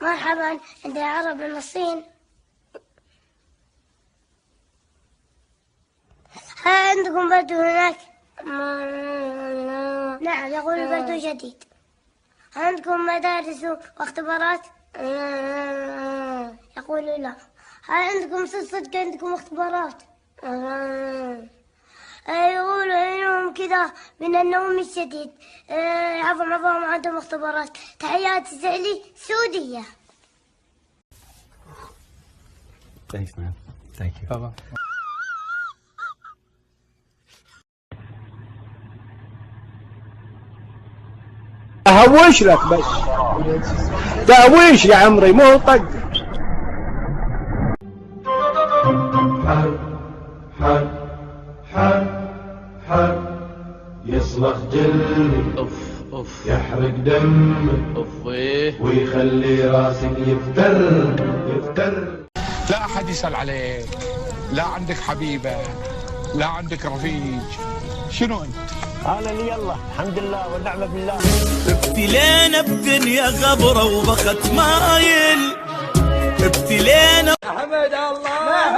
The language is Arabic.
مرحبا، عندي عرب من الصين. هل عندكم بدو هناك؟ نعم، يقول البدو جديد. هل عندكم مدارس واختبارات؟ يقول لا. هل عندكم صدق عندكم اختبارات؟ يقولوا انهم كذا من النوم الشديد. عفوا عندهم اختبارات. تحياتي سعلي سعودية. Thanks man. Thank you. Bye-bye. اهوش لك بس تهويش يا عمري مو طق. حر يصلخ جلدي يحرق دمي ويخلي راسك يفتر. لا أحد يسأل عليك، لا عندك حبيبة، لا عندك رفيج. شنو أنت؟ أنا لي الله الحمد لله والنعمة بالله. ابتلينا بدنيا غبرة وبخت مايل. ابتلينا. حمد الله